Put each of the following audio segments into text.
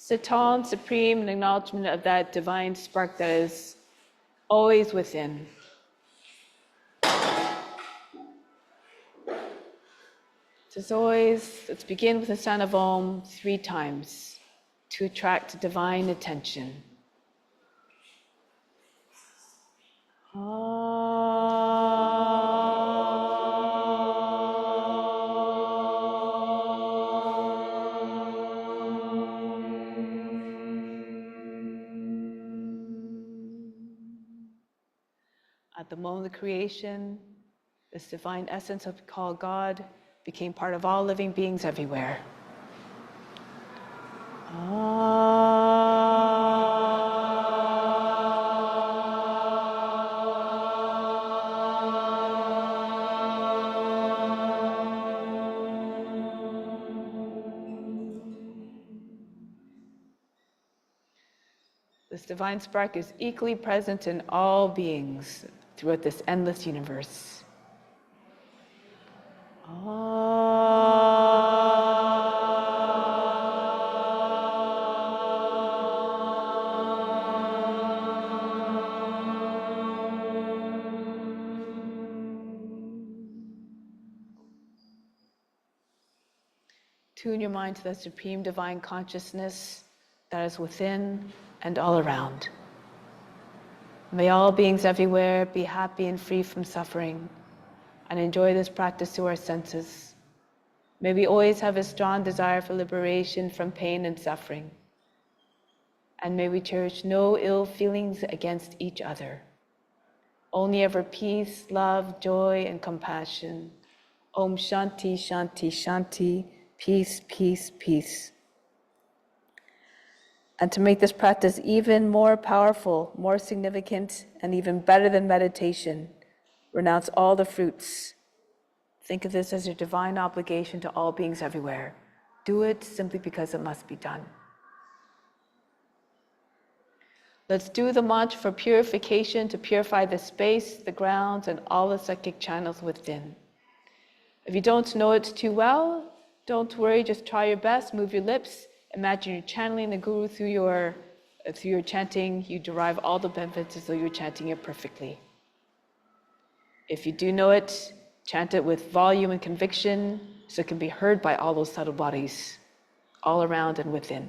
Satan, supreme, an acknowledgement of that divine spark that is always within. As always, let's begin with the sound of Om 3 times to attract divine attention. At the moment of creation, this divine essence of called God became part of all living beings everywhere. This divine spark is equally present in all beings throughout this endless universe. Tune your mind to the supreme divine consciousness that is within and all around. May all beings everywhere be happy and free from suffering and enjoy this practice through our senses. May we always have a strong desire for liberation from pain and suffering. And may we cherish no ill feelings against each other. Only ever peace, love, joy, and compassion. Om Shanti, Shanti, Shanti. Peace, peace, peace. And to make this practice even more powerful, more significant, and even better than meditation, renounce all the fruits. Think of this as your divine obligation to all beings everywhere. Do it simply because it must be done. Let's do the mantra for purification to purify the space, the grounds, and all the psychic channels within. If you don't know it too well, don't worry, just try your best, move your lips. Imagine you're channeling the Guru through your chanting. You derive all the benefits as though you're chanting it perfectly. If you do know it, chant it with volume and conviction so it can be heard by all those subtle bodies, all around and within.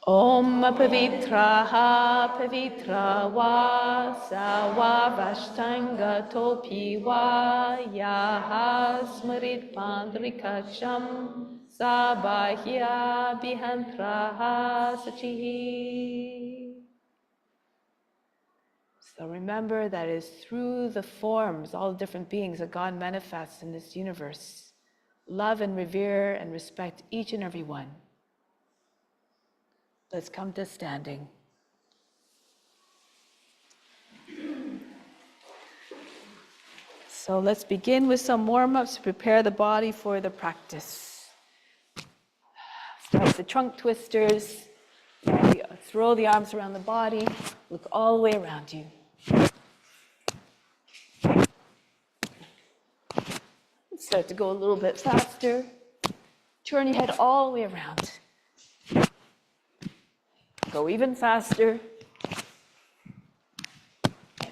Om Pavitraha Pavitra Va Sava Vashtanga Topi Va Yaha Smarit Pandrikaksham Sabahya Bihantraha Sachihi. So remember that it is through the forms, all the different beings that God manifests in this universe. Love and revere and respect each and every one. Let's come to standing. So let's begin with some warm-ups to prepare the body for the practice. Start with the trunk twisters. Throw the arms around the body. Look all the way around you. Start to go a little bit faster. Turn your head all the way around. Go even faster.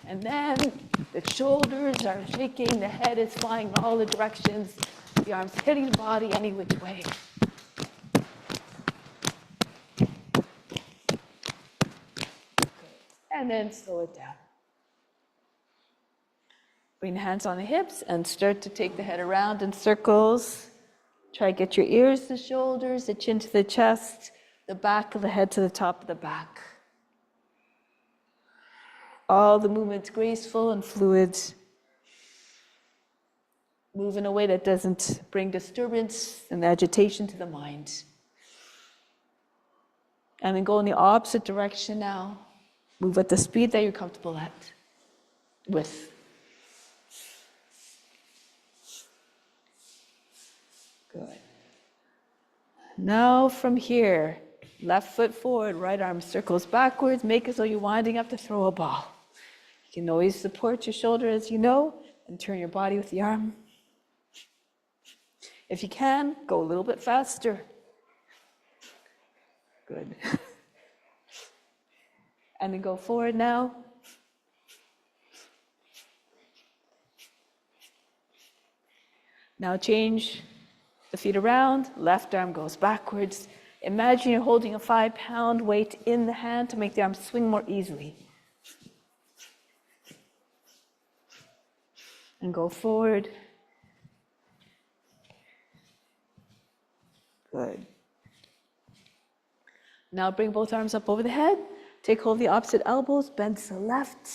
And then the shoulders are shaking, the head is flying in all the directions, the arms hitting the body any which way. And then slow it down. Bring the hands on the hips and start to take the head around in circles. Try to get your ears to the shoulders, the chin to the chest, the back of the head to the top of the back. All the movements graceful and fluid. Move in a way that doesn't bring disturbance and agitation to the mind. And then go in the opposite direction now. Move at the speed that you're comfortable with. Good. Now from here, left foot forward, right arm circles backwards, make as though you're winding up to throw a ball. You can always support your shoulder as you know, and turn your body with the arm. If you can, go a little bit faster. Good. And then go forward now. Now change the feet around. Left arm goes backwards. Imagine you're holding a 5-pound weight in the hand to make the arm swing more easily. And go forward. Good. Now bring both arms up over the head. Take hold of the opposite elbows, bend to the left.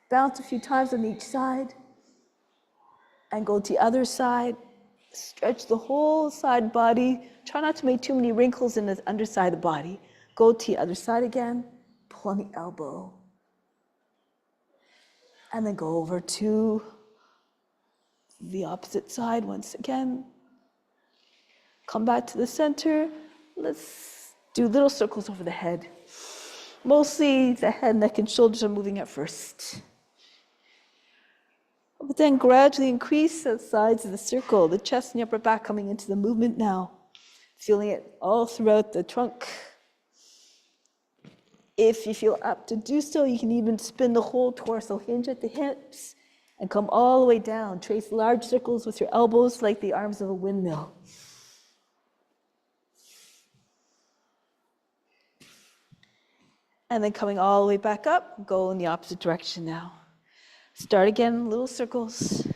Bounce a few times on each side. And go to the other side. Stretch the whole side body. Try not to make too many wrinkles in the underside of the body. Go to the other side again. Pull on the elbow. And then go over to the opposite side once again. Come back to the center. Let's do little circles over the head. Mostly the head, neck, and shoulders are moving at first. But then gradually increase the sides of the circle, the chest and the upper back coming into the movement now. Feeling it all throughout the trunk. If you feel apt to do so, you can even spin the whole torso, hinge at the hips, and come all the way down. Trace large circles with your elbows like the arms of a windmill. And then coming all the way back up, go in the opposite direction now. Start again, little circles.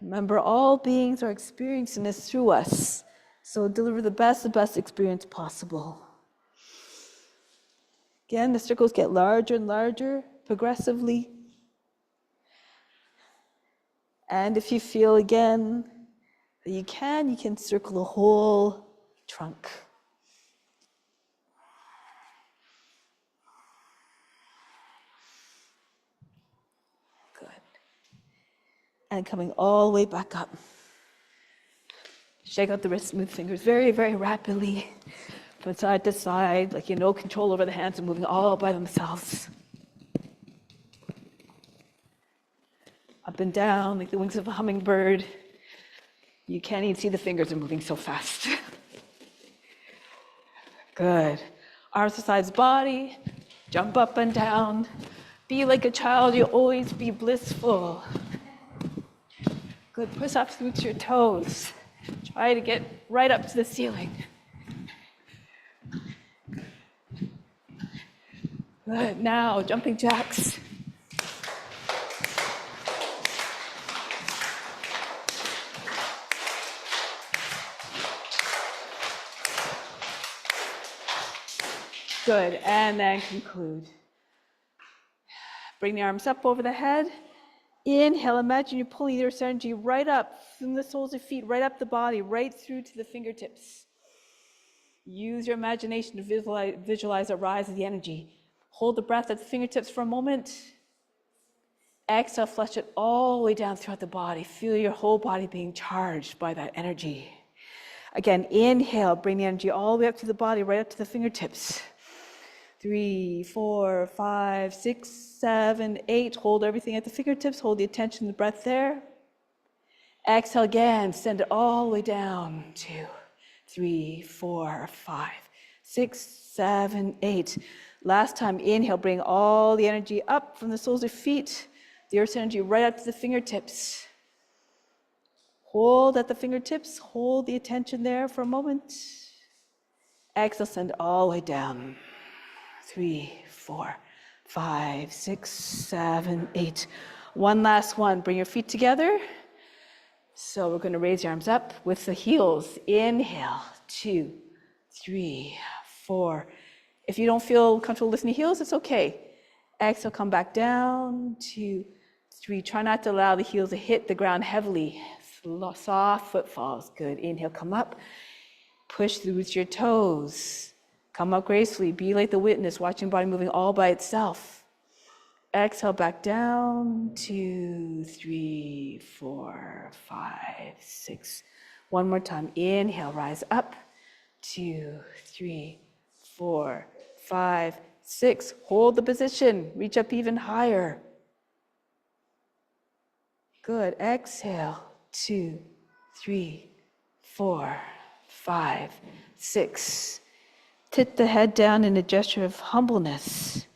Remember, all beings are experiencing this through us. So deliver the best experience possible. Again, the circles get larger and larger progressively. And if you feel again that you can circle the whole trunk. And coming all the way back up. Shake out the wrists, move fingers very, very rapidly from side to side, like you have no control over the hands and moving all by themselves. Up and down, like the wings of a hummingbird. You can't even see the fingers are moving so fast. Good. Arms to sides, body, jump up and down. Be like a child, you'll always be blissful. Good, push up through to your toes. Try to get right up to the ceiling. Good, now jumping jacks. Good, and then conclude. Bring the arms up over the head. Inhale, imagine you're pulling this energy right up from the soles of feet, right up the body, right through to the fingertips. Use your imagination to visualize a rise of the energy. Hold the breath at the fingertips for a moment. Exhale, flush it all the way down throughout the body. Feel your whole body being charged by that energy. Again, inhale, bring the energy all the way up to the body, right up to the fingertips. 3, 4, 5, 6, 7, 8. Hold everything at the fingertips. Hold the attention, the breath there. Exhale again. Send it all the way down. 2, 3, 4, 5, 6, 7, 8. Last time, inhale. Bring all the energy up from the soles of feet. The earth's energy right up to the fingertips. Hold at the fingertips. Hold the attention there for a moment. Exhale. Send it all the way down. 3, 4, 5, 6, 7, 8. One last one. Bring your feet together. So we're going to raise your arms up with the heels. Inhale. 2, 3, 4. If you don't feel comfortable lifting the heels, it's okay. Exhale, come back down. 2, 3. Try not to allow the heels to hit the ground heavily. Soft footfalls. Good. Inhale, come up. Push through with your toes. Come up gracefully. Be like the witness, watching the body moving all by itself. Exhale, back down. 2, 3, 4, 5, 6. One more time. Inhale, rise up. 2, 3, 4, 5, 6. Hold the position. Reach up even higher. Good. Exhale. 2, 3, 4, 5, 6. Tip the head down in a gesture of humbleness.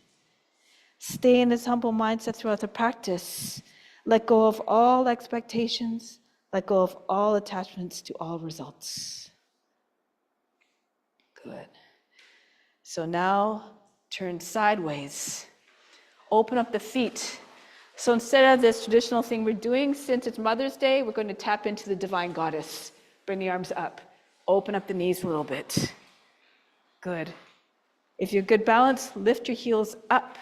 Stay in this humble mindset throughout the practice. Let go of all expectations. Let go of all attachments to all results. Good. So now turn sideways. Open up the feet. So instead of this traditional thing we're doing, since it's Mother's Day, we're going to tap into the Divine Goddess. Bring the arms up. Open up the knees a little bit. Good. If you're good balance, lift your heels up.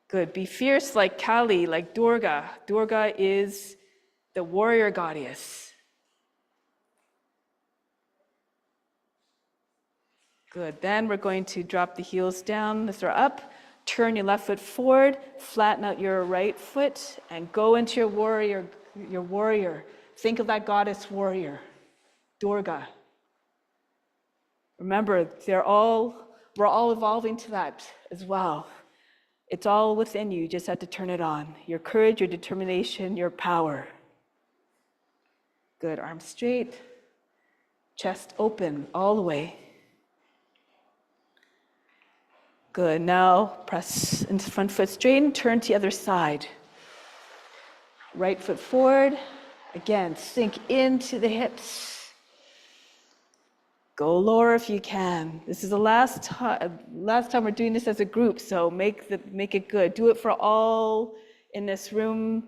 Good. Be fierce like Kali, like Durga. Durga is the warrior goddess. Good. Then we're going to drop the heels down, lift her up. Turn your left foot forward, flatten out your right foot, and go into your warrior. Think of that goddess warrior, Durga. Remember, we're all evolving to that as well. It's all within you. You just have to turn it on. Your courage, your determination, your power. Good. Arms straight. Chest open all the way. Good. Now press into front foot straight and turn to the other side. Right foot forward. Again, sink into the hips. Go lower if you can. This is the last time we're doing this as a group, so make it good. Do it for all in this room.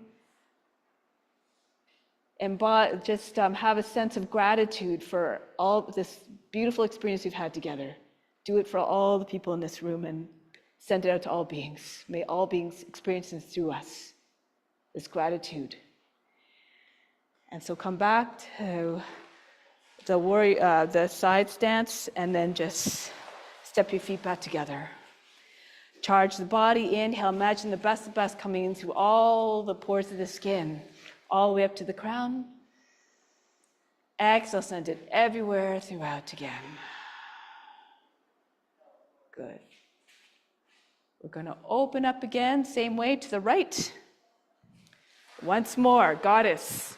And just have a sense of gratitude for all this beautiful experience we've had together. Do it for all the people in this room and send it out to all beings. May all beings experience this through us, this gratitude. And so come back to the side stance, and then just step your feet back together. Charge the body. Inhale, imagine the best of the best coming in through all the pores of the skin, all the way up to the crown. Exhale, send it everywhere throughout again. Good. We're going to open up again, same way to the right. Once more, goddess.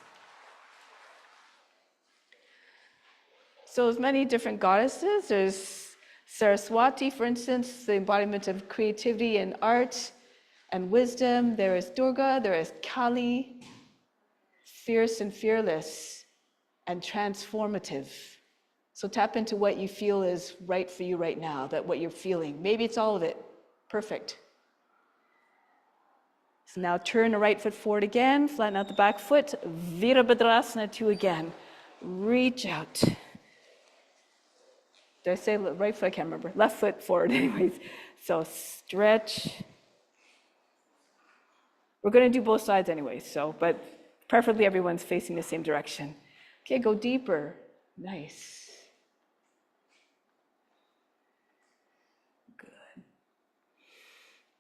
So there's many different goddesses. There's Saraswati, for instance, the embodiment of creativity and art and wisdom. There is Durga, there is Kali, fierce and fearless and transformative. So tap into what you feel is right for you right now, that what you're feeling. Maybe it's all of it. Perfect. So now turn the right foot forward again, flatten out the back foot. Virabhadrasana 2 again. Reach out. Did I say right foot? I can't remember. Left foot forward anyways. So stretch. We're going to do both sides anyways, but preferably everyone's facing the same direction. Okay, go deeper. Nice. Good.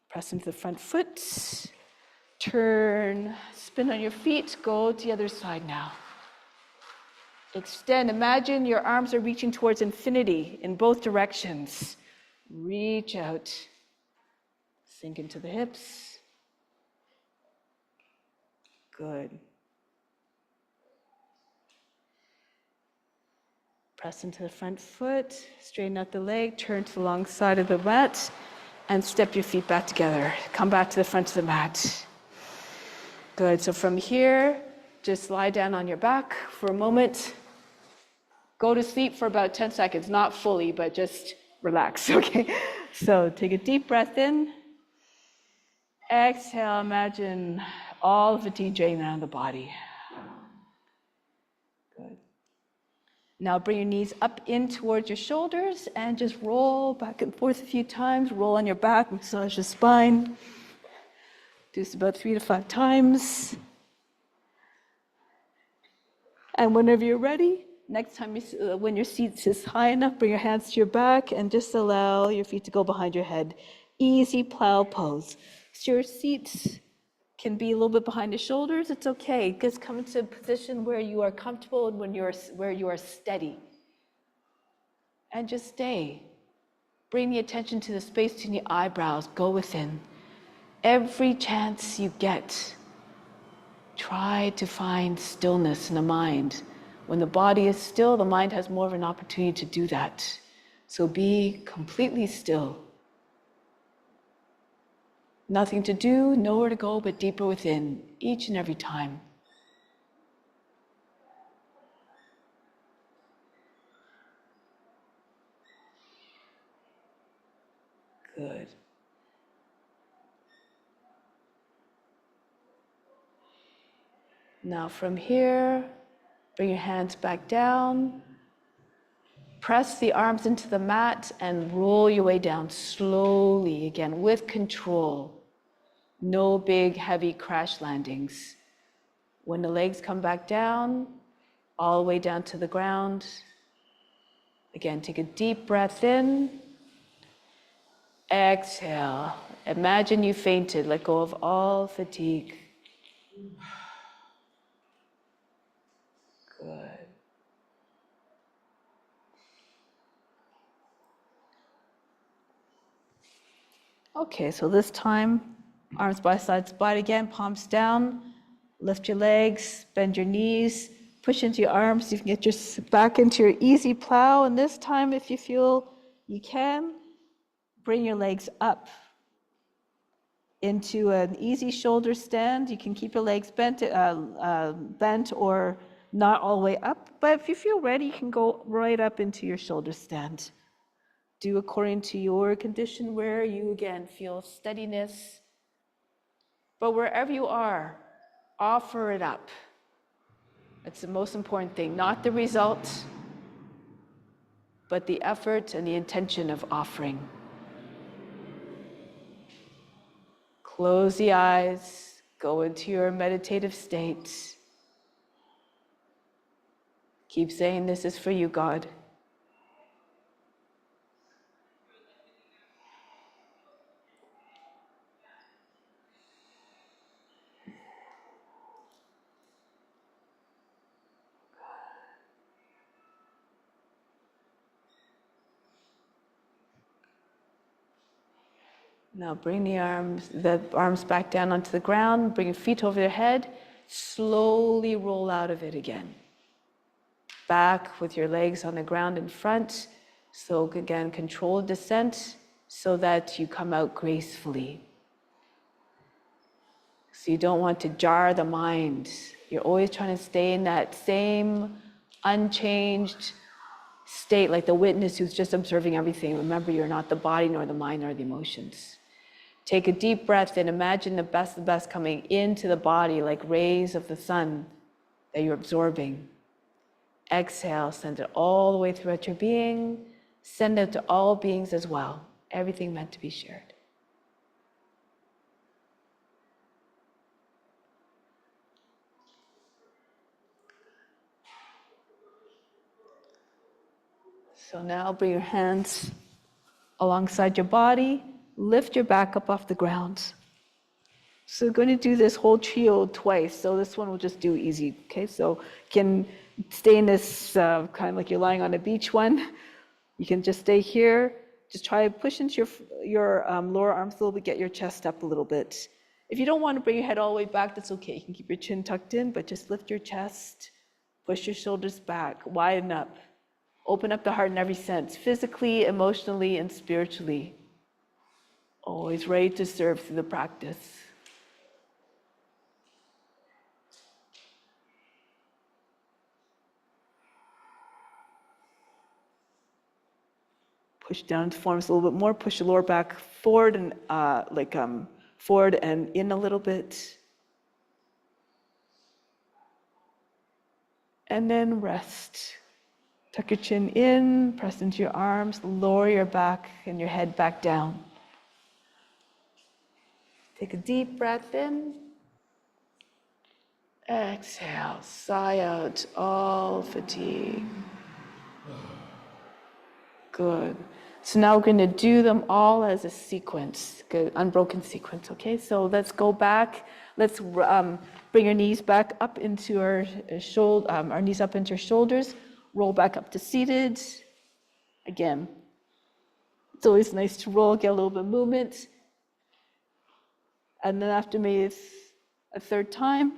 Press into the front foot. Turn, spin on your feet. Go to the other side now. Extend. Imagine your arms are reaching towards infinity in both directions. Reach out. Sink into the hips. Good. Press into the front foot. Straighten out the leg. Turn to the long side of the mat. And step your feet back together. Come back to the front of the mat. Good. So from here, just lie down on your back for a moment. Go to sleep for about 10 seconds, not fully, but just relax, okay? So take a deep breath in. Exhale, imagine all the fatigue draining out of the body. Good. Now bring your knees up in towards your shoulders and just roll back and forth a few times. Roll on your back, massage the spine. Do this about 3 to 5 times. And whenever you're ready, next time, when your seat is high enough, bring your hands to your back and just allow your feet to go behind your head. Easy plow pose. So your seat can be a little bit behind the shoulders. It's okay. Just come into a position where you are comfortable and where you are steady. And just stay. Bring the attention to the space between your eyebrows. Go within. Every chance you get, try to find stillness in the mind. When the body is still, the mind has more of an opportunity to do that. So be completely still. Nothing to do, nowhere to go, but deeper within, each and every time. Good. Now from here, bring your hands back down. Press the arms into the mat and roll your way down slowly, again, with control. No big, heavy crash landings. When the legs come back down, all the way down to the ground. Again, take a deep breath in. Exhale. Imagine you fainted. Let go of all fatigue. Good. Okay, so this time, arms by side spine again, palms down. Lift your legs, bend your knees, push into your arms. You can get your back into your easy plow. And this time, if you feel you can, bring your legs up into an easy shoulder stand. You can keep your legs bent or not all the way up. But if you feel ready, you can go right up into your shoulder stand. Do according to your condition where you, again, feel steadiness. But wherever you are, offer it up. That's the most important thing. Not the result, but the effort and the intention of offering. Close the eyes, go into your meditative state. Keep saying, this is for you, God. Now bring the arms back down onto the ground, bring your feet over your head, slowly roll out of it again. Back with your legs on the ground in front. So again, control descent so that you come out gracefully. So you don't want to jar the mind. You're always trying to stay in that same unchanged state, like the witness who's just observing everything. Remember, you're not the body, nor the mind, nor the emotions. Take a deep breath and imagine the best coming into the body like rays of the sun that you're absorbing. Exhale, send it all the way throughout your being. Send it to all beings as well. Everything meant to be shared. So now bring your hands alongside your body. Lift your back up off the ground. So we're going to do this whole trio twice. So this one we'll just do easy, okay? So you can stay in this kind of like you're lying on a beach one. You can just stay here. Just try to push into your lower arms a little bit, get your chest up a little bit. If you don't want to bring your head all the way back, that's okay. You can keep your chin tucked in, but just lift your chest, push your shoulders back, widen up. Open up the heart in every sense, physically, emotionally, and spiritually. Always ready to serve through the practice. Push down into forms a little bit more. Push your lower back forward and forward and in a little bit. And then rest. Tuck your chin in, press into your arms, lower your back and your head back down. Take a deep breath in. Exhale, sigh out all fatigue. Good. So now we're going to do them all as a sequence, good, unbroken sequence, okay? So let's go back. Let's bring your knees back up into our knees up into our shoulders. Roll back up to seated. Again, it's always nice to roll, get a little bit of movement. And then after maybe a third time,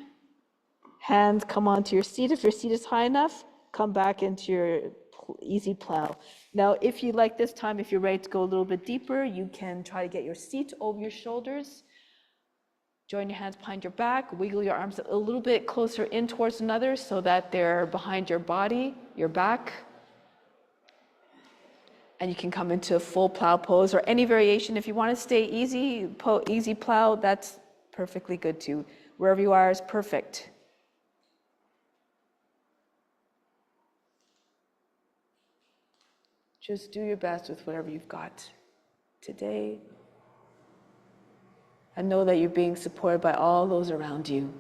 hands come onto your seat. If your seat is high enough, come back into your easy plow. Now, if you like this time, if you're ready to go a little bit deeper, you can try to get your seat over your shoulders. Join your hands behind your back, wiggle your arms a little bit closer in towards another so that they're behind your body, your back. And you can come into a full plow pose or any variation. If you want to stay easy plow, that's perfectly good too. Wherever you are is perfect. Just do your best with whatever you've got today. And know that you're being supported by all those around you.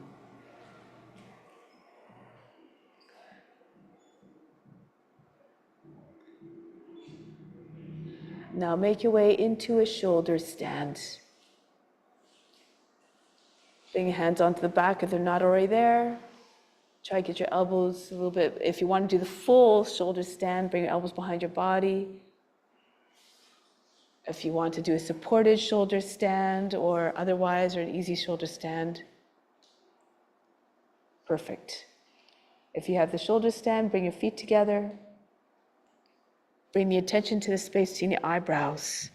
Now make your way into a shoulder stand. Bring your hands onto the back if they're not already there. Try to get your elbows a little bit. If you want to do the full shoulder stand, bring your elbows behind your body. If you want to do a supported shoulder stand or otherwise, or an easy shoulder stand, perfect. If you have the shoulder stand, bring your feet together. Bring the attention to the space between your eyebrows.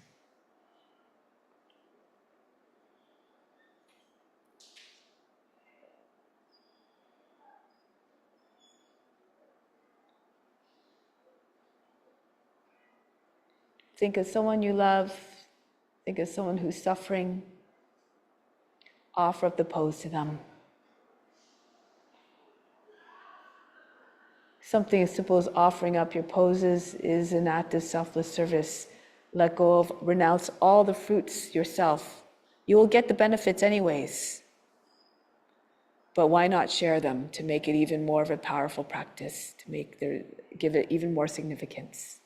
Think of someone you love. Think of someone who's suffering. Offer up the pose to them. Something as simple as offering up your poses is an act of selfless service. Let go of, renounce all the fruits yourself. You will get the benefits anyways. But why not share them to make it even more of a powerful practice, to give it even more significance?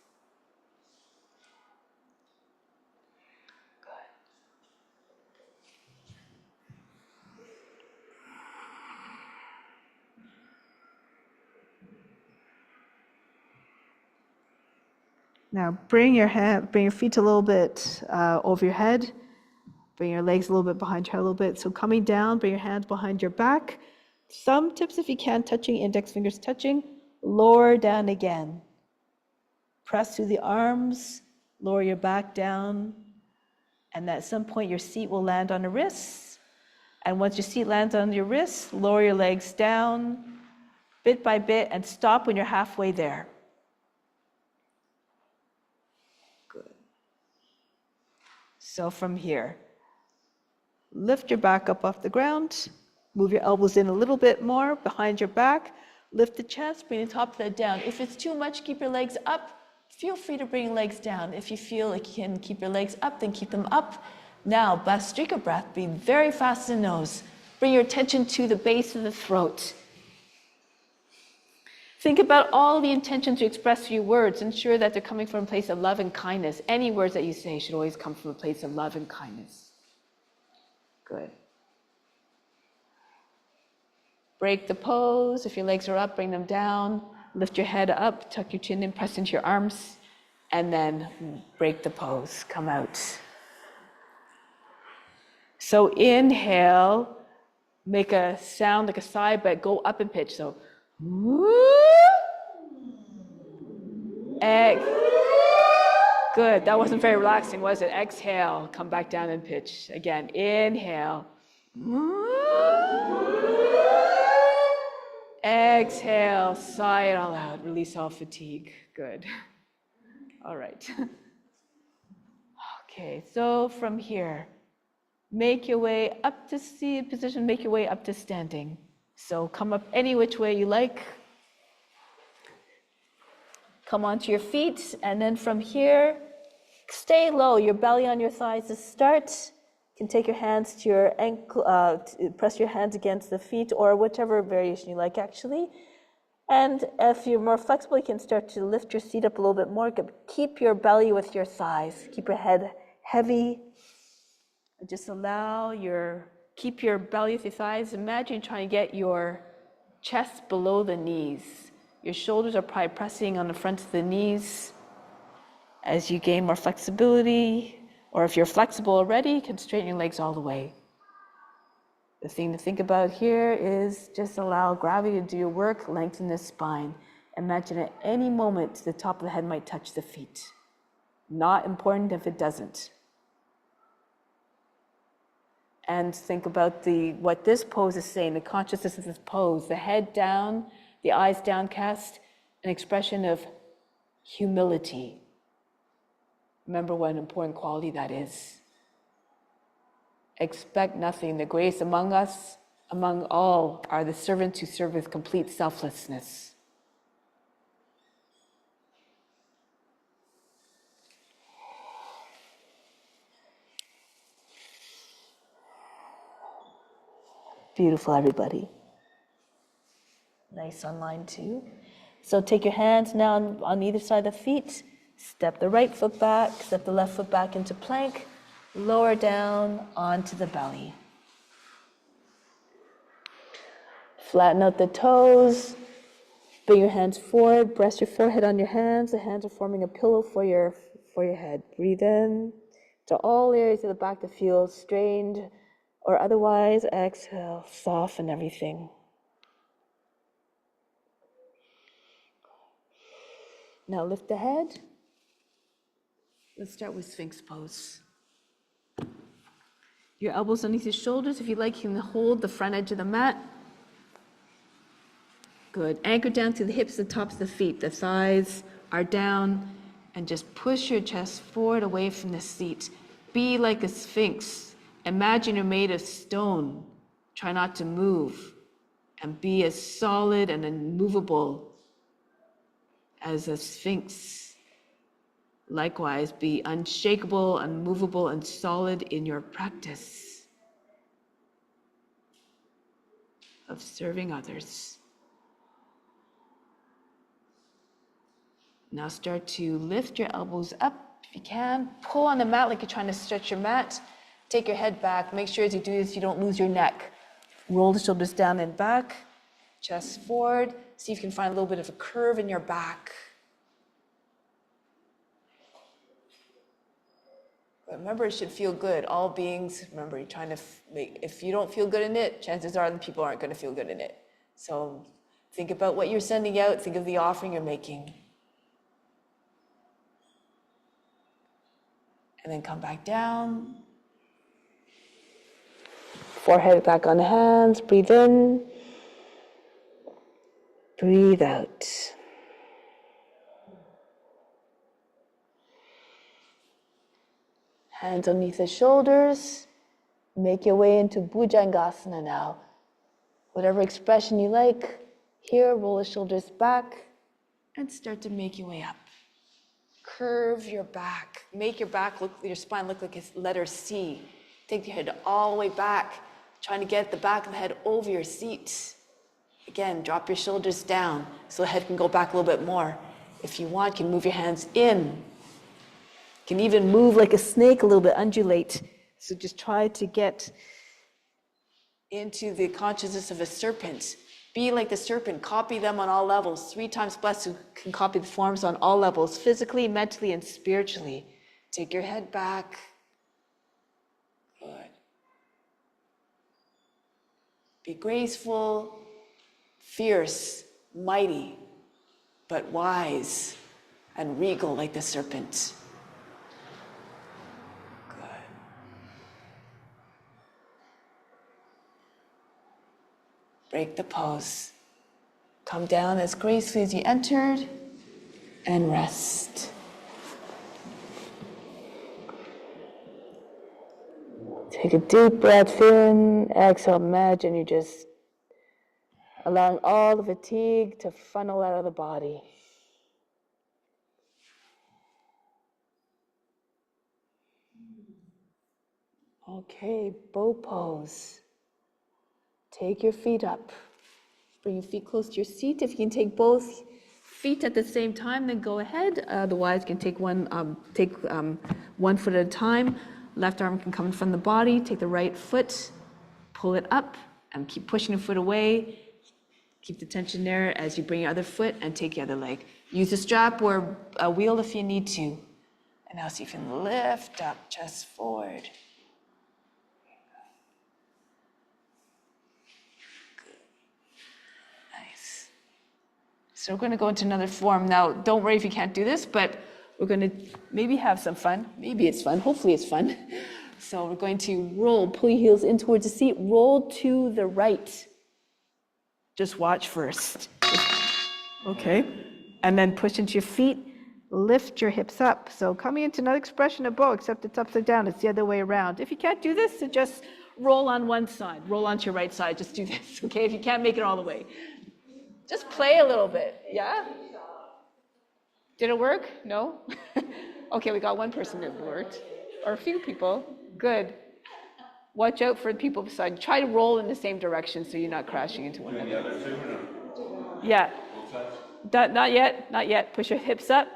Now bring your feet a little bit over your head. Bring your legs a little bit behind your head a little bit. So coming down, bring your hands behind your back. Some tips if you can, touching, index fingers touching. Lower down again. Press through the arms, lower your back down. And at some point your seat will land on the wrists. And once your seat lands on your wrists, lower your legs down bit by bit and stop when you're halfway there. So from here, lift your back up off the ground, move your elbows in a little bit more behind your back, lift the chest, bring the top of that down. If it's too much, keep your legs up. Feel free to bring your legs down. If you feel like you can keep your legs up, then keep them up. Now, Bhastrika breath, breathe very fast in the nose. Bring your attention to the base of the throat. Think about all the intentions you express through your words. Ensure that they're coming from a place of love and kindness. Any words that you say should always come from a place of love and kindness. Good. Break the pose. If your legs are up, bring them down. Lift your head up, tuck your chin in, press into your arms, and then break the pose. Come out. So inhale, make a sound like a sigh, but go up in pitch. So, good. That wasn't very relaxing, was it? Exhale, come back down in pitch. Again, inhale. Exhale, sigh it all out, release all fatigue. Good. All right. Okay, so from here, make your way up to seated position, make your way up to standing. So come up any which way you like. Come onto your feet, and then from here, stay low, your belly on your thighs to start. You can take your hands to your ankle, press your hands against the feet, or whichever variation you like, actually. And if you're more flexible, you can start to lift your seat up a little bit more. Keep your belly with your thighs. Keep your head heavy. And just keep your belly with your thighs. Imagine trying to get your chest below the knees. Your shoulders are probably pressing on the front of the knees. As you gain more flexibility, or if you're flexible already, you can straighten your legs all the way. The thing to think about here is just allow gravity to do your work, lengthen the spine. Imagine at any moment the top of the head might touch the feet. Not important if it doesn't. And think about what this pose is saying, the consciousness of this pose, the head down, the eyes downcast, an expression of humility. Remember what an important quality that is. Expect nothing. The greatest among us, among all, are the servants who serve with complete selflessness. Beautiful, everybody. Nice on line too. So take your hands now on either side of the feet. Step the right foot back, step the left foot back into plank. Lower down onto the belly. Flatten out the toes. Bring your hands forward. Rest your forehead on your hands. The hands are forming a pillow for your head. Breathe in to all areas of the back that feel strained or otherwise. Exhale, soften everything. Now lift the head. Let's start with Sphinx pose. Your elbows underneath your shoulders. If you like, you can hold the front edge of the mat. Good. Anchor down to the hips, the tops of the feet. The thighs are down. And just push your chest forward away from the seat. Be like a sphinx. Imagine you're made of stone. Try not to move. And be as solid and immovable as a sphinx. Likewise, be unshakable, unmovable, and solid in your practice of serving others. Now start to lift your elbows up if you can. Pull on the mat like you're trying to stretch your mat. Take your head back. Make sure as you do this, you don't lose your neck. Roll the shoulders down and back. Chest forward. See if you can find a little bit of a curve in your back. But remember, it should feel good. All beings, remember, you're trying to make, if you don't feel good in it, chances are the people aren't going to feel good in it. So think about what you're sending out. Think of the offering you're making. And then come back down. Forehead back on the hands. Breathe in. Breathe out. Hands underneath the shoulders. Make your way into Bhujangasana now. Whatever expression you like. Here, roll the shoulders back and start to make your way up. Curve your back. Make your spine look like a letter C. Take your head all the way back, trying to get the back of the head over your seat. Again, drop your shoulders down so the head can go back a little bit more. If you want, you can move your hands in. You can even move like a snake a little bit, undulate. So just try to get into the consciousness of a serpent. Be like the serpent, copy them on all levels. 3 times blessed who can copy the forms on all levels, physically, mentally, and spiritually. Take your head back. Good. Be graceful, fierce, mighty, but wise and regal like the serpent. Good. Break the pose. Come down as gracefully as you entered and rest. Take a deep breath in. Exhale, imagine you're just allowing all the fatigue to funnel out of the body. Okay, bow pose. Take your feet up. Bring your feet close to your seat. If you can take both feet at the same time, then go ahead. Otherwise, you can take one foot at a time. Left arm can come from the body. Take the right foot, pull it up, and keep pushing the foot away. Keep the tension there as you bring your other foot and take the other leg. Use a strap or a wheel if you need to. And now see if you can lift up, chest forward. So we're going to go into another form. Now, don't worry if you can't do this, but we're going to maybe have some fun. Maybe it's fun. Hopefully it's fun. So we're going to roll, pull your heels in towards the seat, roll to the right. Just watch first. Okay. And then push into your feet, lift your hips up. So coming into another expression of bow, except it's upside down. It's the other way around. If you can't do this, so just roll on one side. Roll onto your right side. Just do this, okay? If you can't make it all the way. Just play a little bit, yeah? Did it work? No? Okay, we got one person that worked. Or a few people. Good. Watch out for the people beside you. Try to roll in the same direction so you're not crashing into one another. Yeah. Not yet, not yet. Push your hips up.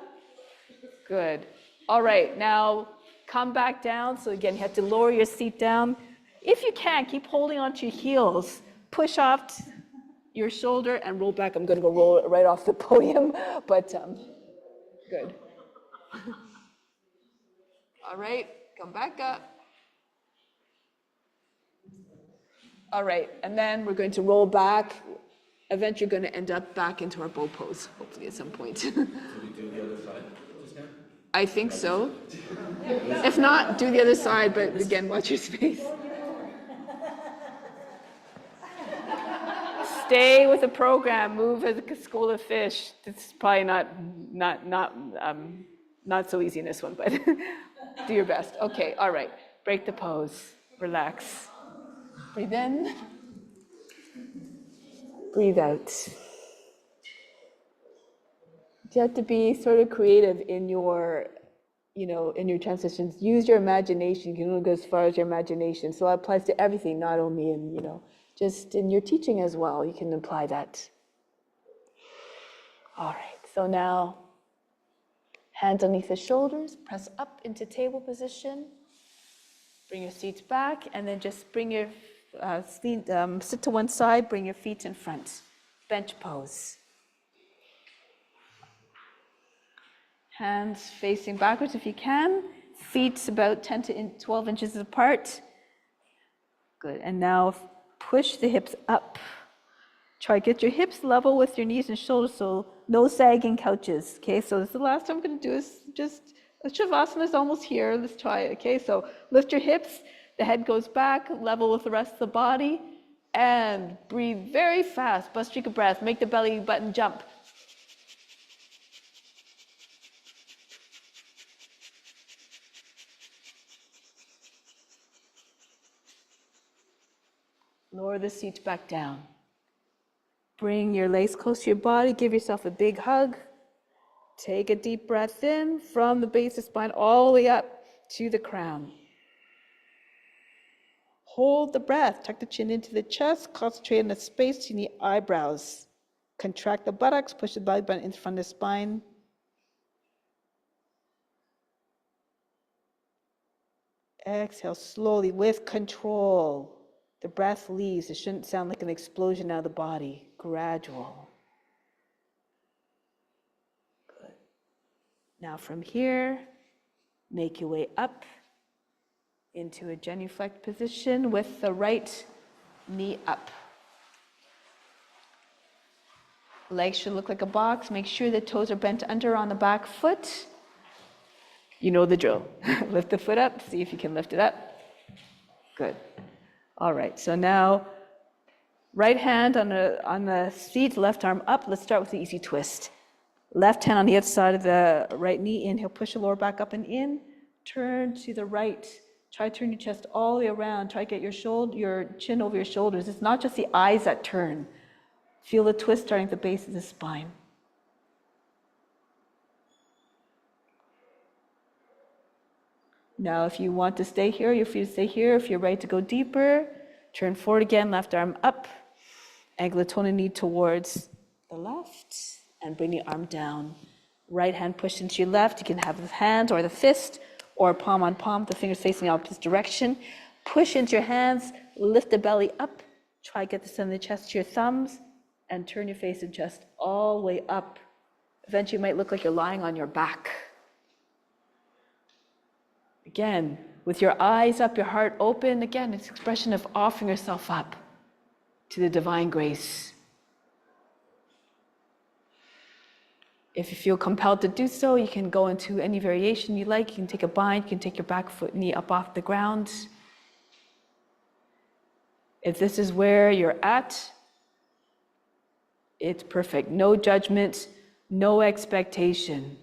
Good. All right, now come back down. So again, you have to lower your seat down. If you can, keep holding onto your heels. Push off your shoulder and roll back. I'm going to go roll it right off the podium, but good. All right, come back up. All right, and then we're going to roll back. Eventually, you're going to end up back into our bow pose, hopefully at some point. Should we do the other side just now? I think so. If not, do the other side, but again, watch your space. Stay with the program. Move as a school of fish. It's probably not so easy in this one, but do your best. Okay, all right. Break the pose. Relax. Breathe in. Breathe out. You have to be sort of creative in your, in your transitions. Use your imagination. You can only go as far as your imagination. So it applies to everything, not only in, just in your teaching as well. You can apply that. All right. So now, hands underneath the shoulders. Press up into table position. Bring your seats back, and then just bring your sit to one side. Bring your feet in front. Bench pose. Hands facing backwards if you can. Feet about 10 to 12 inches apart. Good. And now push the hips up. Try to get your hips level with your knees and shoulders, so no sagging couches. Okay, so this is the last time I'm going to do is just Shavasana is almost here. Let's try it. Okay, so lift your hips. The head goes back, level with the rest of the body, and breathe very fast. Bhastrika breath. Make the belly button jump. Lower the seat back down. Bring your legs close to your body. Give yourself a big hug. Take a deep breath in from the base of the spine all the way up to the crown. Hold the breath. Tuck the chin into the chest. Concentrate on the space between the eyebrows. Contract the buttocks. Push the belly button in front of the spine. Exhale slowly with control. The breath leaves. It shouldn't sound like an explosion out of the body. Gradual. Good. Now from here, make your way up into a genuflect position with the right knee up. Legs should look like a box. Make sure the toes are bent under on the back foot. You know the drill. Lift the foot up. See if you can lift it up. Good. All right, so now right hand on the seat, left arm up. Let's start with the easy twist. Left hand on the outside of the right knee. Inhale, push the lower back up and in. Turn to the right. Try to turn your chest all the way around. Try to get your chin over your shoulders. It's not just the eyes that turn. Feel the twist starting at the base of the spine. Now, if you want to stay here, you're free to stay here. If you're ready to go deeper, turn forward again, left arm up. Angle the tona knee towards the left, and bring the arm down. Right hand pushed into your left. You can have the hand or the fist, or palm on palm, the fingers facing the opposite direction. Push into your hands, lift the belly up. Try to get the center of the chest to your thumbs, and turn your face and chest all the way up. Eventually, it might look like you're lying on your back. Again, with your eyes up, your heart open, again, it's an expression of offering yourself up to the divine grace. If you feel compelled to do so, you can go into any variation you like. You can take a bind, you can take your back foot, knee up off the ground. If this is where you're at, it's perfect. No judgment, no expectation.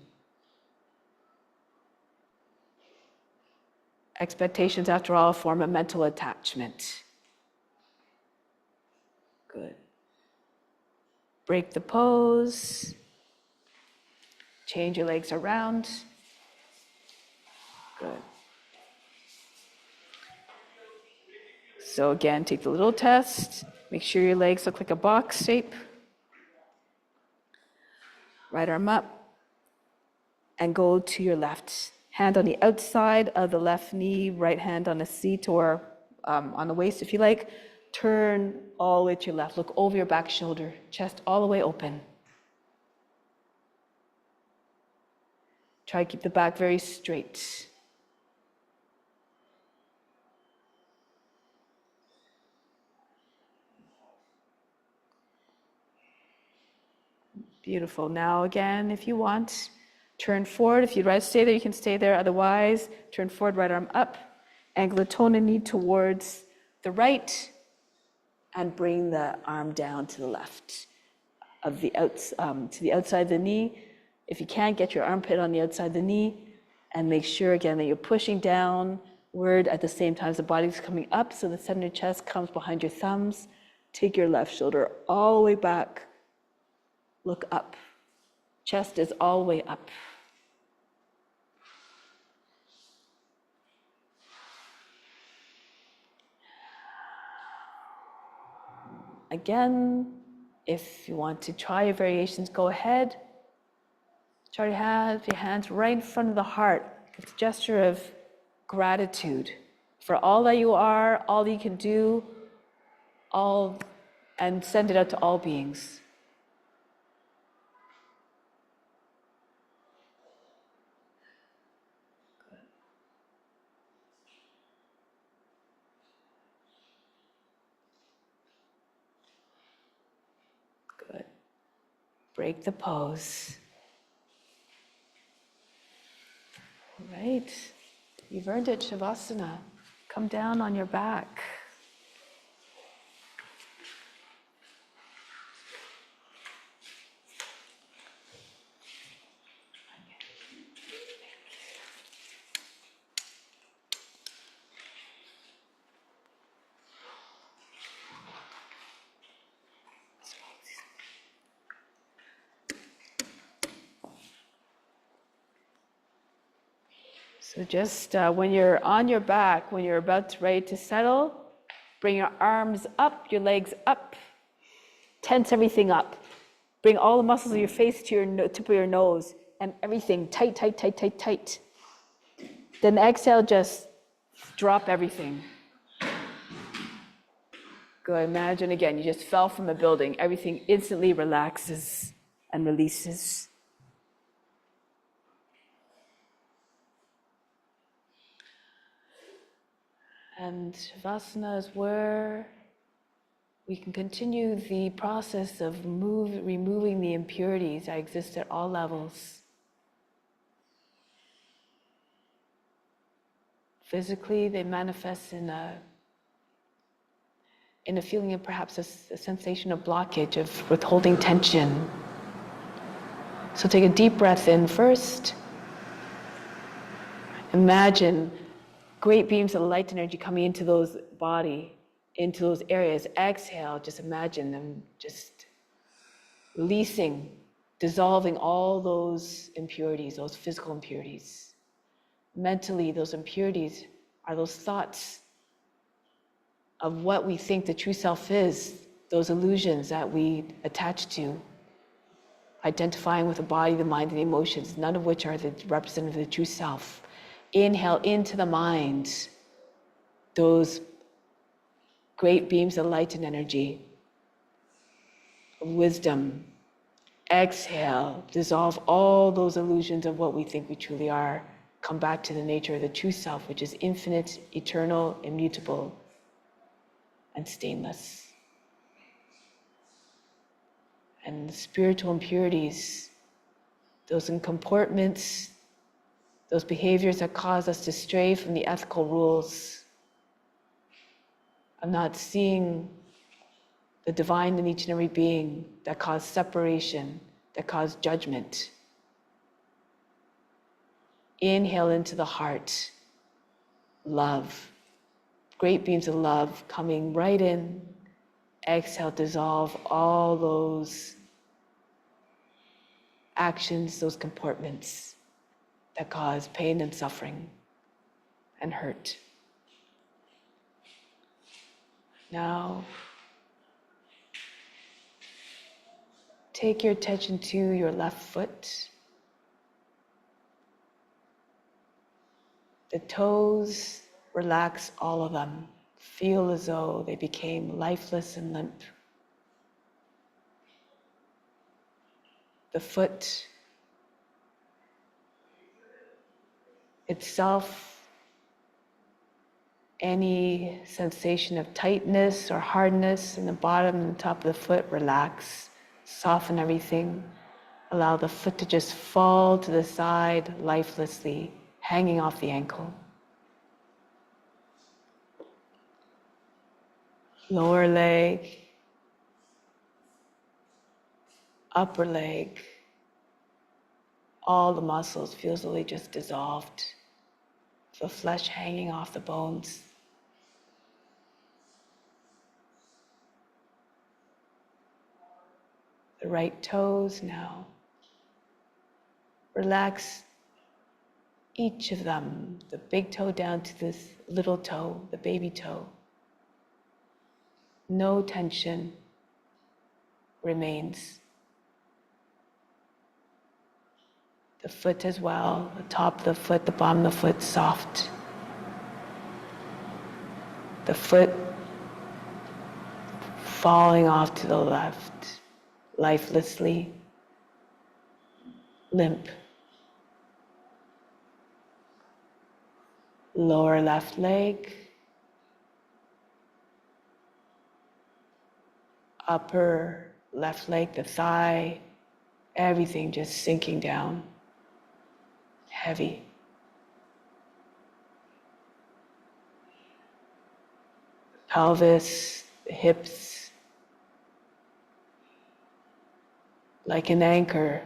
Expectations, after all, form a mental attachment. Good. Break the pose. Change your legs around. Good. So again, take the little test. Make sure your legs look like a box shape. Right arm up. And go to your left. Hand on the outside of the left knee, right hand on the seat or on the waist if you like. Turn all the way to your left. Look over your back shoulder. Chest all the way open. Try to keep the back very straight. Beautiful. Now again, if you want, turn forward. If you'd rather stay there, you can stay there. Otherwise, turn forward, right arm up. Angle the toe and knee towards the right. And bring the arm down to the left of the to the outside of the knee. If you can't, get your armpit on the outside of the knee. And make sure, again, that you're pushing downward at the same time as the body's coming up. So the center of your chest comes behind your thumbs. Take your left shoulder all the way back. Look up. Chest is all the way up. Again, if you want to try your variations, go ahead. Try to have your hands right in front of the heart. It's a gesture of gratitude for all that you are, all that you can do, and send it out to all beings. Good. Break the pose. All right. You've earned it, Shavasana. Come down on your back. So just when you're on your back, when you're ready to settle, bring your arms up, your legs up, tense everything up. Bring all the muscles of your face to your tip of your nose and everything tight, tight, tight, tight, tight. Then exhale, just drop everything. Good. Imagine again, you just fell from a building. Everything instantly relaxes and releases. And Shavasana is where we can continue the process of removing the impurities that exist at all levels. Physically, they manifest in a feeling of perhaps a sensation of blockage, of withholding tension. So take a deep breath in first. Imagine great beams of light energy coming into those into those areas. Exhale, just imagine them just releasing, dissolving all those impurities, those physical impurities. Mentally, those impurities are those thoughts of what we think the true self is, those illusions that we attach to, identifying with the body, the mind, and the emotions, none of which are the representative of the true self. Inhale into the mind those great beams of light and energy, of wisdom. Exhale, dissolve all those illusions of what we think we truly are. Come back to the nature of the true self, which is infinite, eternal, immutable, and stainless. And the spiritual impurities those comportments, those behaviors that cause us to stray from the ethical rules of not seeing the divine in each and every being, that cause separation, that cause judgment. Inhale into the heart, love, great beams of love coming right in. Exhale, dissolve all those actions, those comportments that cause pain and suffering and hurt. Now, take your attention to your left foot. The toes, relax all of them. Feel as though they became lifeless and limp. The foot itself, any sensation of tightness or hardness in the bottom and the top of the foot, relax. Soften everything. Allow the foot to just fall to the side lifelessly, hanging off the ankle. Lower leg, upper leg, all the muscles feel as though they just dissolved. The flesh hanging off the bones. The right toes now. Relax each of them, the big toe down to this little toe, the baby toe. No tension remains. The foot as well, the top of the foot, the bottom of the foot, soft. The foot falling off to the left, lifelessly, limp. Lower left leg, upper left leg, the thigh, everything just sinking down, heavy. Pelvis, the hips, like an anchor.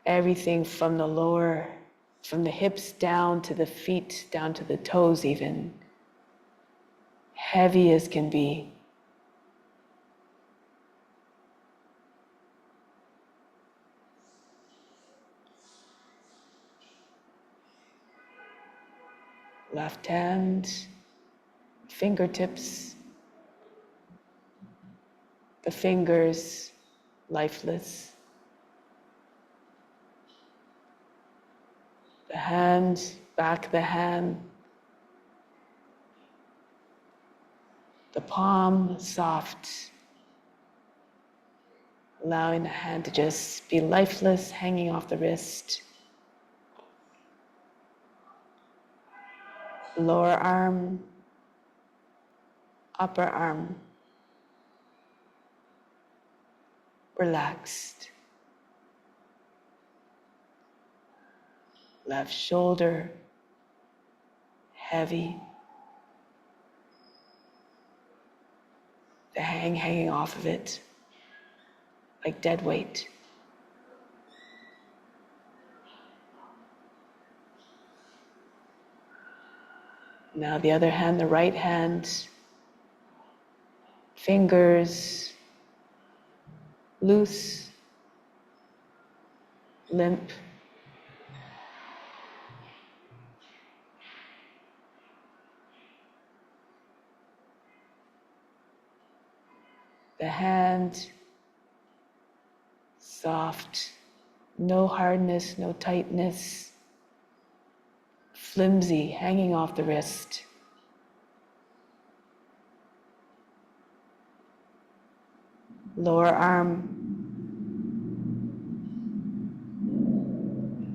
Everything from the hips down to the feet, down to the toes even, heavy as can be. Left hand, fingertips, the fingers, lifeless. The hand, back of the hand, the palm, soft. Allowing the hand to just be lifeless, hanging off the wrist. Lower arm, upper arm, relaxed. Left shoulder, heavy. The hanging off of it, like dead weight. Now the other hand, the right hand, fingers loose, limp. The hand, soft, no hardness, no tightness, flimsy, hanging off the wrist. Lower arm,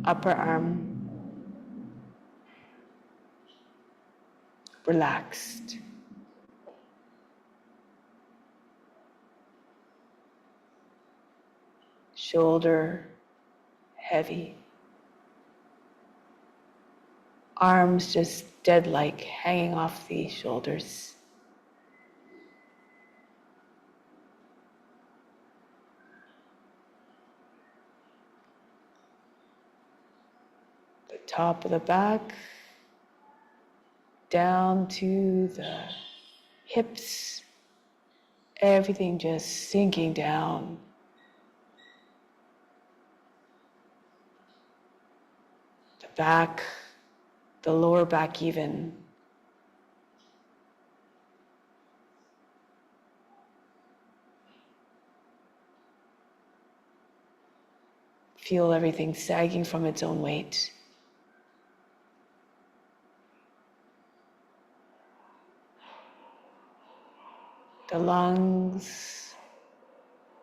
upper arm, relaxed. shoulder heavy, arms just dead-like hanging off the shoulders. The top of the back, down to the hips, everything just sinking down. The back, the lower back even. Feel everything sagging from its own weight. The lungs,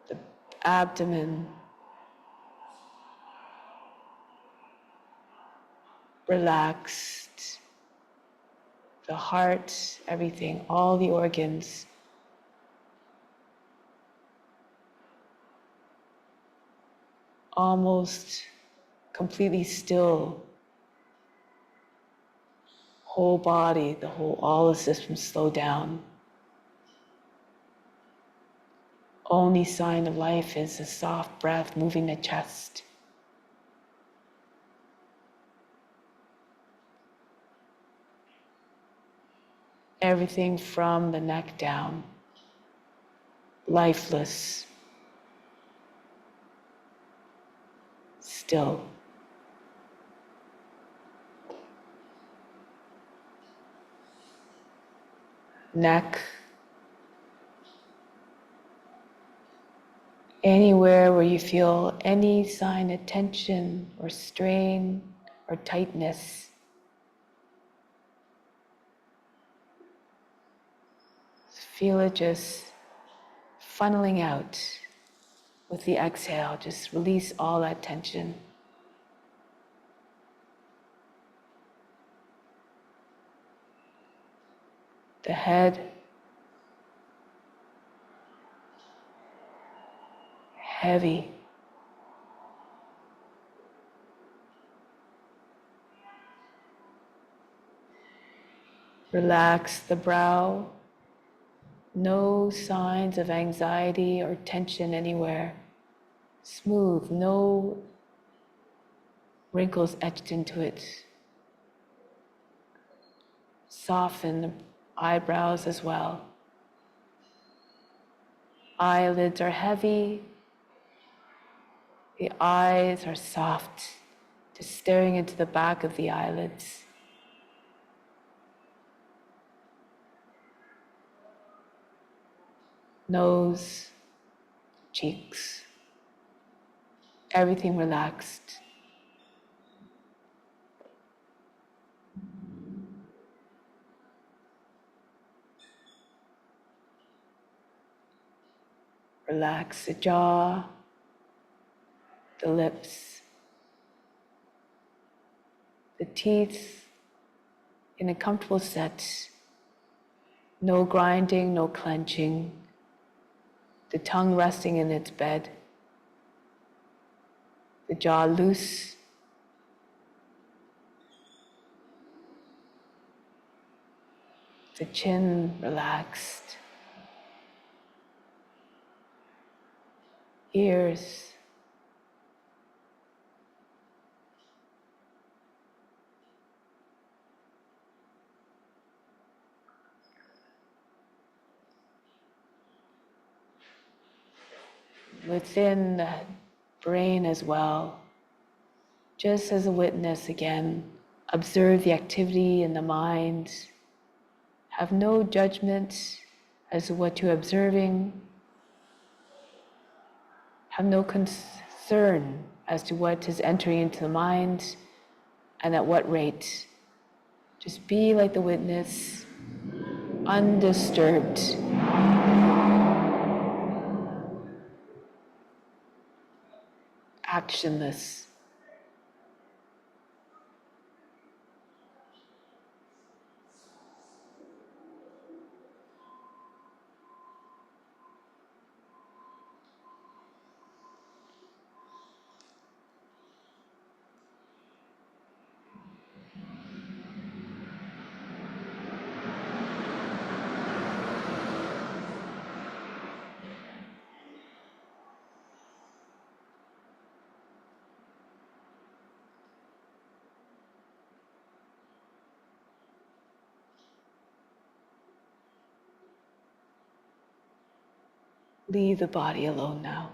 the abdomen, relaxed. The heart, everything, all the organs. Almost completely still. Whole body, all the systems slow down. Only sign of life is a soft breath moving the chest. Everything from the neck down, lifeless, still. Neck, anywhere where you feel any sign of tension or strain or tightness. Feel it just funneling out with the exhale. Just release all that tension. The head, heavy. Relax the brow. No signs of anxiety or tension anywhere. Smooth, no wrinkles etched into it. Soften the eyebrows as well. Eyelids are heavy. The eyes are soft, just staring into the back of the eyelids. Nose, cheeks, everything relaxed. Relax the jaw, the lips, the teeth in a comfortable set. No grinding, no clenching. The tongue resting in its bed. The jaw loose. The chin relaxed. Ears. Within the brain as well. Just as a witness again, observe the activity in the mind. Have no judgment as to what you're observing. Have no concern as to what is entering into the mind and at what rate. Just be like the witness, undisturbed. Actionless. Leave the body alone now.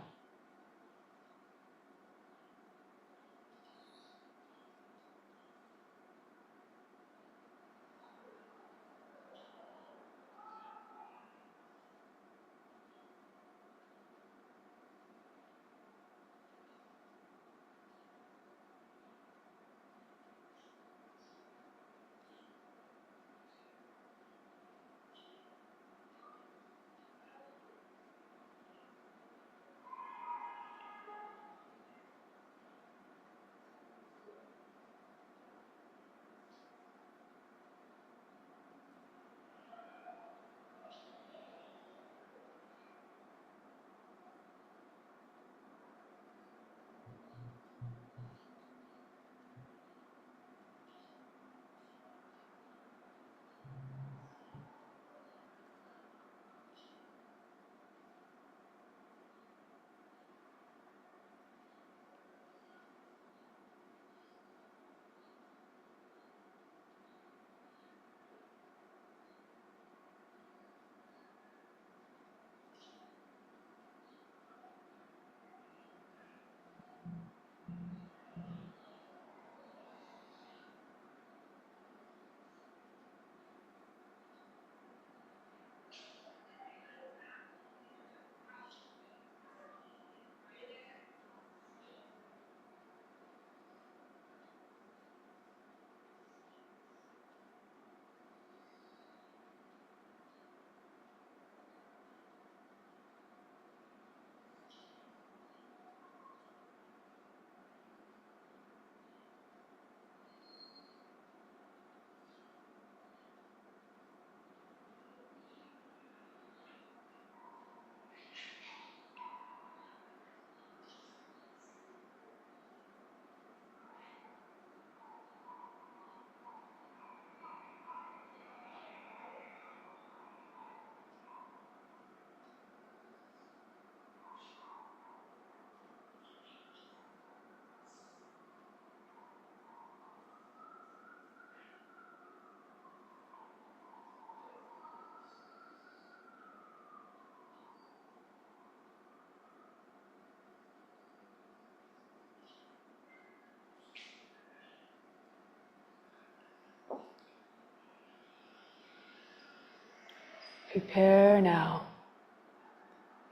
Prepare now,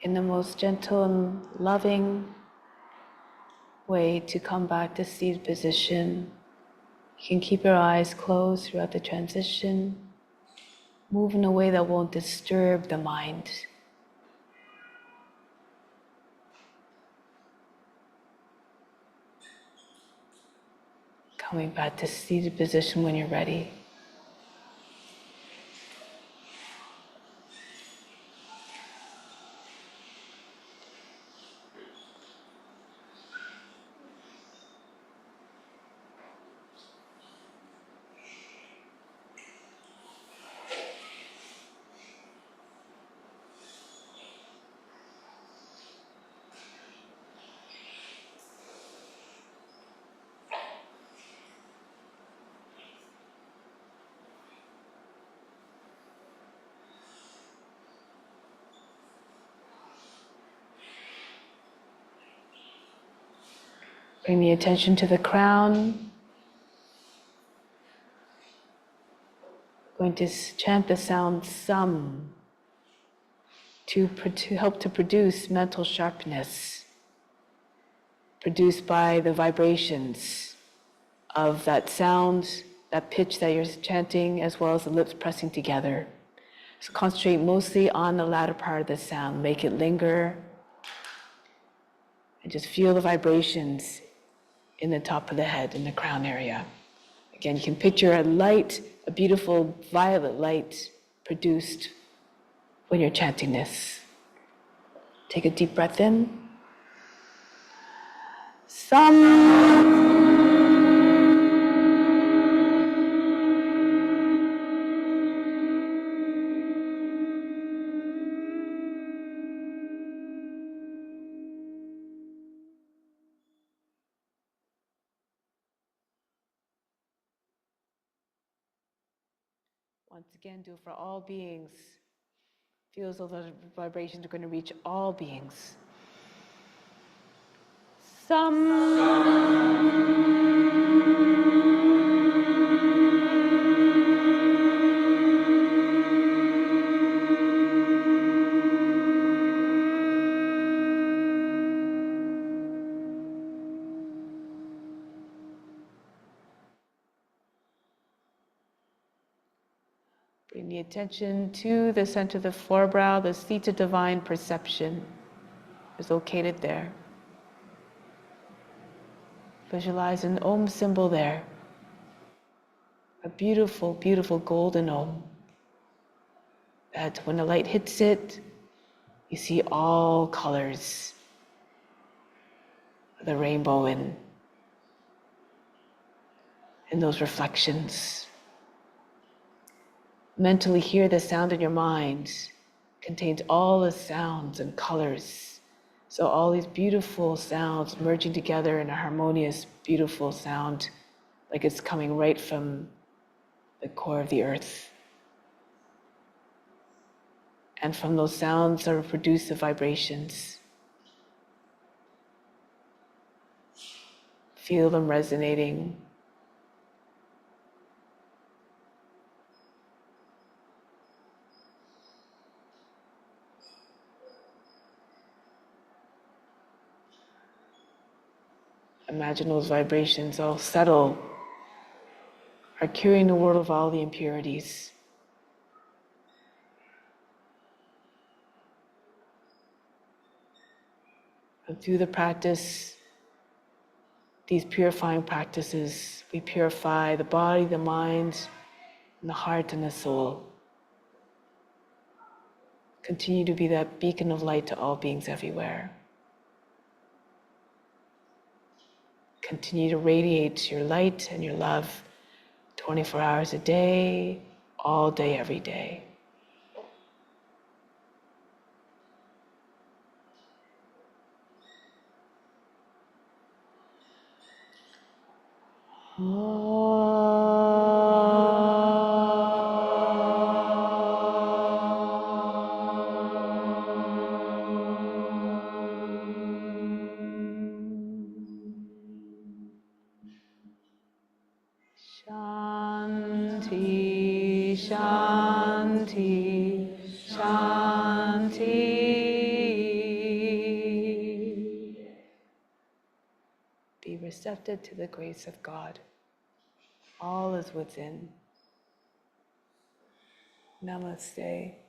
in the most gentle and loving way, to come back to seated position. You can keep your eyes closed throughout the transition. Move in a way that won't disturb the mind. Coming back to seated position when you're ready. Bring the attention to the crown. Going to chant the sound sum to help to produce mental sharpness produced by the vibrations of that sound, that pitch that you're chanting, as well as the lips pressing together. So concentrate mostly on the latter part of the sound. Make it linger. And just feel the vibrations in the top of the head, in the crown area. Again, you can picture a light, a beautiful violet light produced when you're chanting this. Take a deep breath in. Sam. Once again, do it for all beings. Feel as though the vibrations are going to reach all beings. Bring the attention to the center of the forebrow. The seat of divine perception is located there. Visualize an Om symbol there. A beautiful, beautiful golden Om. That when the light hits it, you see all colors of the rainbow in those reflections. Mentally hear the sound in your mind. Contains all the sounds and colors. So all these beautiful sounds merging together in a harmonious, beautiful sound, like it's coming right from the core of the earth. And from those sounds are produced the vibrations. Feel them resonating. Imagine those vibrations all settle, are curing the world of all the impurities. And through the practice, these purifying practices, we purify the body, the mind, and the heart and the soul. Continue to be that beacon of light to all beings everywhere. Continue to radiate your light and your love 24 hours a day, all day, every day. Shanti, Shanti, Shanti. Be receptive to the grace of God. All is within. Namaste.